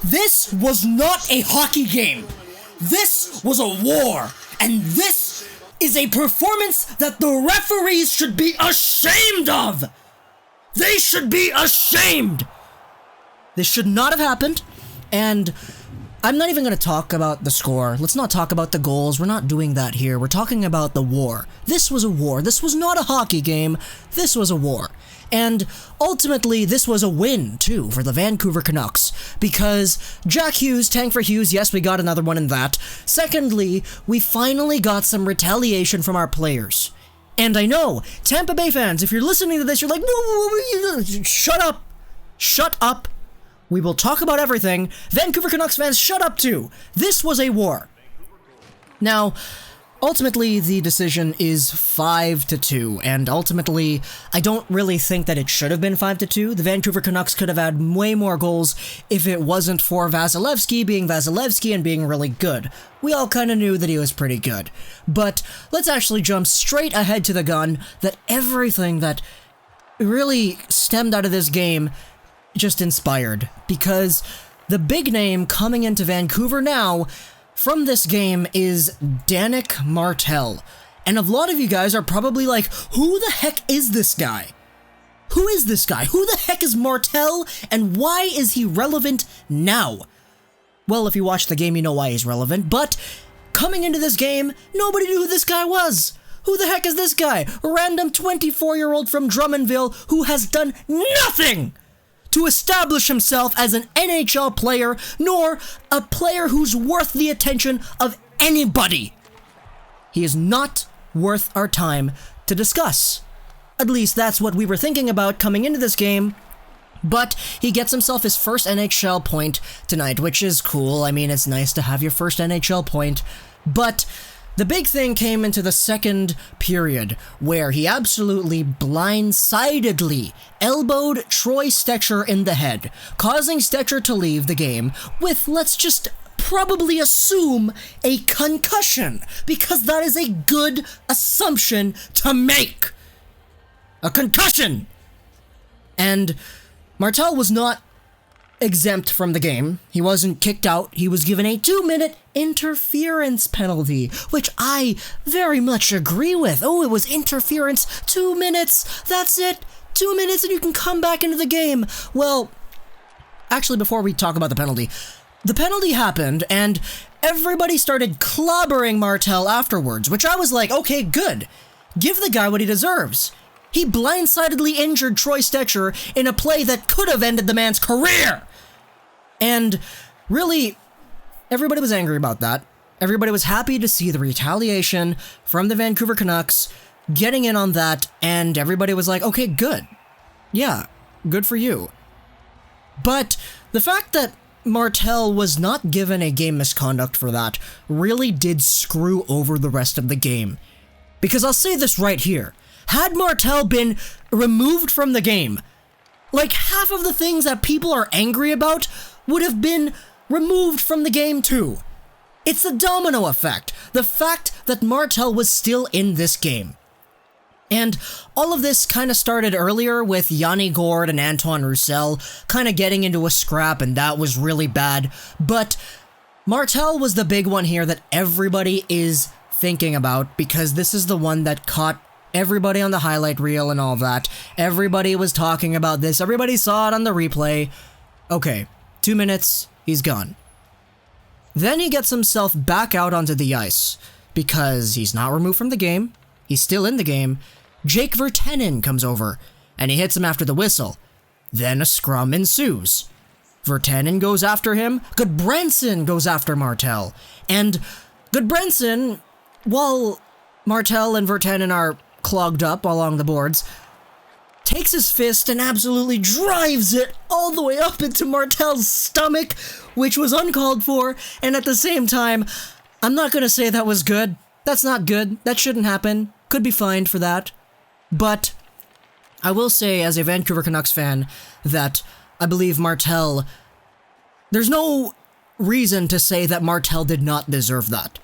This was not a hockey game. This was a war. And this is a performance that the referees should be ashamed of. They should be ashamed. This should not have happened. And I'm not even going to talk about the score. Let's not talk about the goals. We're not doing that here. We're talking about the war. This was a war. This was not a hockey game. This was a war. And ultimately, this was a win, too, for the Vancouver Canucks. Because Jack Hughes, tank for Hughes, yes, we got another one in that. Secondly, we finally got some retaliation from our players. And I know, Tampa Bay fans, if you're listening to this, you're like, no, shut up. Shut up. We will talk about everything. Vancouver Canucks fans, shut up too. This was a war. Now, ultimately, the decision is 5-2, and ultimately, I don't really think that it should have been 5-2. The Vancouver Canucks could have had way more goals if it wasn't for Vasilevsky being Vasilevsky and being really good. We all kind of knew that he was pretty good. But let's actually jump straight ahead to the gun that everything that really stemmed out of this game just inspired, because the big name coming into Vancouver now from this game is Danick Martel. And a lot of you guys are probably like, who the heck is this guy? Who is this guy? Who the heck is Martel, and why is he relevant now? Well, if you watch the game, you know why he's relevant, but coming into this game, nobody knew who this guy was. Who the heck is this guy? A random 24-year-old from Drummondville who has done nothing to establish himself as an NHL player, nor a player who's worth the attention of anybody. He is not worth our time to discuss. At least that's what we were thinking about coming into this game. But he gets himself his first NHL point tonight, which is cool. I mean, it's nice to have your first NHL point. But the big thing came into the second period, where he absolutely blindsidedly elbowed Troy Stecher in the head, causing Stecher to leave the game with, let's just probably assume, a concussion, because that is a good assumption to make. A concussion! And Martel was not exempt from the game. He wasn't kicked out. He was given a 2-minute interference penalty, which I very much agree with. Oh, it was interference. 2 minutes. That's it. 2 minutes and you can come back into the game. Well, actually, before we talk about the penalty happened and everybody started clobbering Martel afterwards, which I was like, okay, good. Give the guy what he deserves. He blindsidedly injured Troy Stecher in a play that could have ended the man's career. And really, everybody was angry about that. Everybody was happy to see the retaliation from the Vancouver Canucks getting in on that, and everybody was like, okay, good. Yeah, good for you. But the fact that Martel was not given a game misconduct for that really did screw over the rest of the game. Because I'll say this right here. Had Martel been removed from the game, like half of the things that people are angry about would have been removed from the game too. It's the domino effect. The fact that Martel was still in this game. And all of this kind of started earlier with Yanni Gourde and Antoine Roussel kind of getting into a scrap, and that was really bad. But Martel was the big one here that everybody is thinking about, because this is the one that caught everybody on the highlight reel and all that. Everybody was talking about this. Everybody saw it on the replay. Okay, 2 minutes, he's gone. Then he gets himself back out onto the ice, because he's not removed from the game. He's still in the game. Jake Virtanen comes over, and he hits him after the whistle. Then a scrum ensues. Virtanen goes after him. Gudbranson goes after Martel. And Gudbranson, while Martel and Virtanen are clogged up along the boards, takes his fist and absolutely drives it all the way up into Martel's stomach, which was uncalled for, and at the same time, I'm not gonna say that was good. That's not good. That shouldn't happen. Could be fined for that. But I will say, as a Vancouver Canucks fan, that I believe Martel, there's no reason to say that Martel did not deserve that.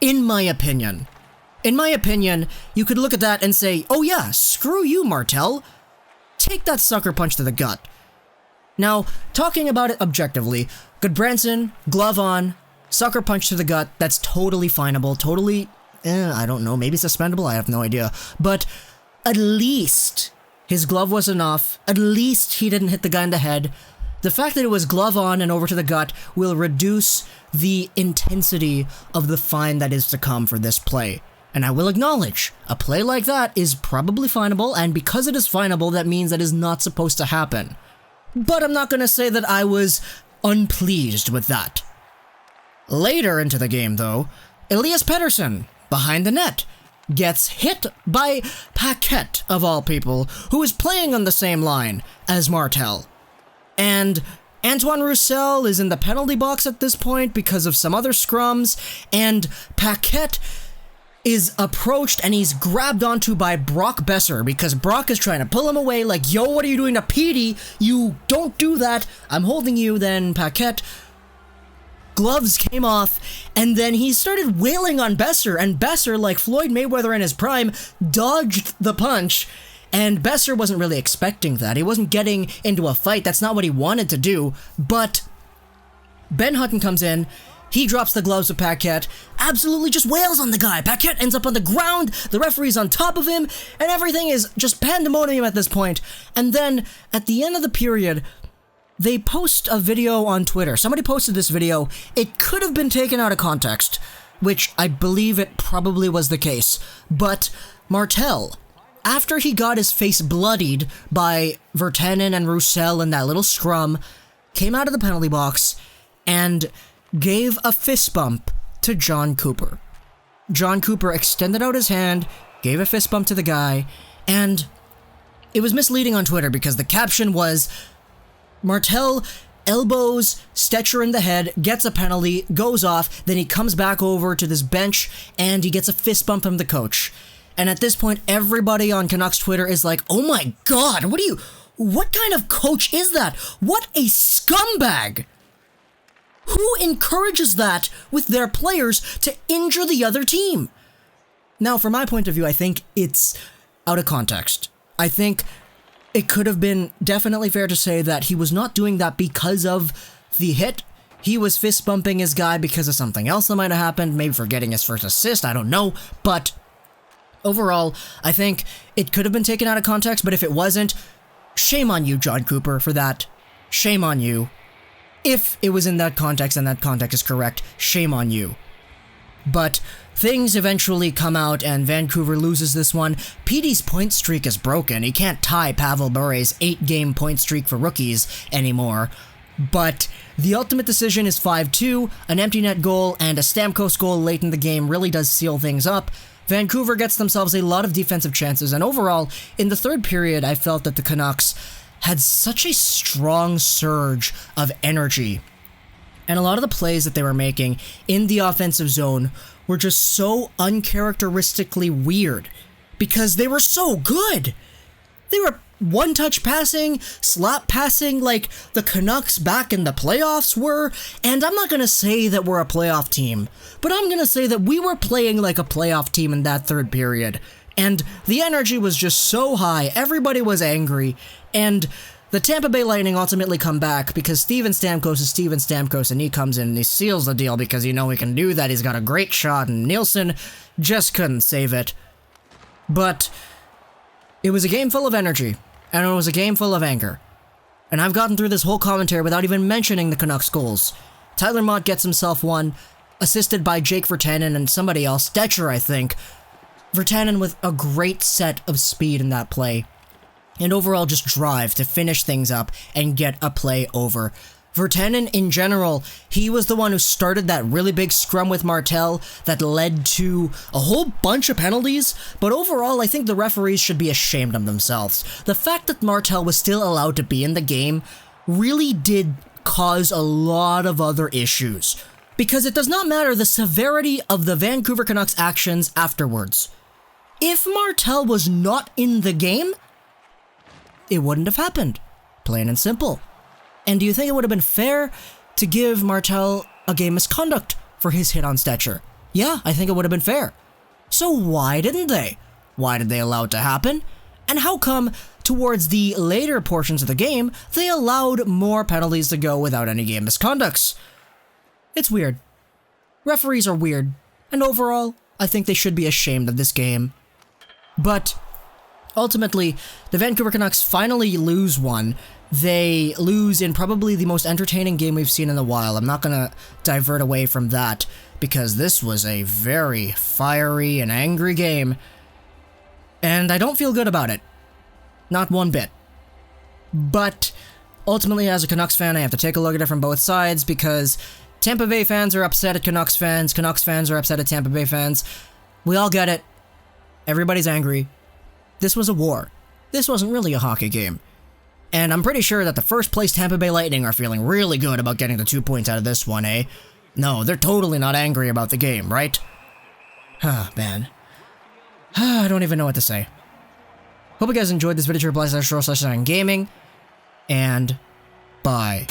In my opinion. In my opinion, you could look at that and say, oh yeah, screw you, Martel. Take that sucker punch to the gut. Now, talking about it objectively, Gudbranson, glove on, sucker punch to the gut, that's totally finable, totally, I don't know, maybe suspendable, I have no idea. But at least his glove was enough, at least he didn't hit the guy in the head. The fact that it was glove on and over to the gut will reduce the intensity of the fine that is to come for this play. And I will acknowledge, a play like that is probably finable, and because it is finable, that means that is not supposed to happen. But I'm not going to say that I was unpleased with that. Later into the game, though, Elias Pettersson, behind the net, gets hit by Paquette, of all people, who is playing on the same line as Martel. And Antoine Roussel is in the penalty box at this point because of some other scrums, and Paquette is approached and he's grabbed onto by Brock Besser because Brock is trying to pull him away like, yo, what are you doing to Petey? You don't do that. I'm holding you. Then Paquette gloves came off, and then he started wailing on Besser, and Besser, like Floyd Mayweather in his prime, dodged the punch. And Besser wasn't really expecting that. He wasn't getting into a fight. That's not what he wanted to do. But Ben Hutton comes in. He drops the gloves of Paquette. Absolutely just wails on the guy. Paquette ends up on the ground. The referee's on top of him. And everything is just pandemonium at this point. And then, at the end of the period, they post a video on Twitter. Somebody posted this video. It could have been taken out of context, which I believe it probably was the case. But Martel, after he got his face bloodied by Virtanen and Roussel in that little scrum, came out of the penalty box and gave a fist bump to John Cooper. John Cooper extended out his hand, gave a fist bump to the guy, and it was misleading on Twitter because the caption was, Martel elbows Stecher in the head, gets a penalty, goes off, then he comes back over to this bench and he gets a fist bump from the coach. And at this point, everybody on Canucks Twitter is like, oh my god, what kind of coach is that? What a scumbag! Who encourages that with their players to injure the other team? Now, from my point of view, I think it's out of context. I think it could have been definitely fair to say that he was not doing that because of the hit. He was fist bumping his guy because of something else that might have happened, maybe for getting his first assist, I don't know, but overall, I think it could have been taken out of context, but if it wasn't, shame on you, John Cooper, for that. Shame on you. If it was in that context and that context is correct, shame on you. But things eventually come out and Vancouver loses this one. Petey's point streak is broken. He can't tie Pavel Bure's 8-game point streak for rookies anymore. But the ultimate decision is 5-2. An empty net goal and a Stamkos goal late in the game really does seal things up. Vancouver gets themselves a lot of defensive chances, and overall, in the third period, I felt that the Canucks had such a strong surge of energy. And a lot of the plays that they were making in the offensive zone were just so uncharacteristically weird because they were so good. They were one-touch passing, slap passing like the Canucks back in the playoffs were, and I'm not going to say that we're a playoff team, but I'm going to say that we were playing like a playoff team in that third period, and the energy was just so high, everybody was angry, and the Tampa Bay Lightning ultimately come back because Steven Stamkos is Steven Stamkos, and he comes in and he seals the deal because he can do that, he's got a great shot, and Nielsen just couldn't save it. But it was a game full of energy. And it was a game full of anger. And I've gotten through this whole commentary without even mentioning the Canucks goals. Tyler Mott gets himself one, assisted by Jake Virtanen and somebody else, Stecher, I think. Virtanen with a great set of speed in that play. And overall just drive to finish things up and get a play over. Virtanen, in general, he was the one who started that really big scrum with Martel that led to a whole bunch of penalties, but overall, I think the referees should be ashamed of themselves. The fact that Martel was still allowed to be in the game really did cause a lot of other issues, because it does not matter the severity of the Vancouver Canucks actions afterwards. If Martel was not in the game, it wouldn't have happened. Plain and simple. And do you think it would have been fair to give Martel a game misconduct for his hit on Stecher? Yeah, I think it would have been fair. So why didn't they? Why did they allow it to happen? And how come towards the later portions of the game, they allowed more penalties to go without any game misconducts. It's weird. Referees are weird, and overall, I think they should be ashamed of this game. But ultimately, the Vancouver Canucks finally lose one. They lose in probably the most entertaining game we've seen in a while. I'm not gonna divert away from that, because this was a very fiery and angry game, and I don't feel good about it. Not one bit. But ultimately, as a Canucks fan, I have to take a look at it from both sides, because Tampa Bay fans are upset at Canucks fans are upset at Tampa Bay fans. We all get it. Everybody's angry. This was a war. This wasn't really a hockey game. And I'm pretty sure that the first place Tampa Bay Lightning are feeling really good about getting the 2 points out of this one, eh? No, they're totally not angry about the game, right? Man. I don't even know what to say. Hope you guys enjoyed this video. Gaming, and bye.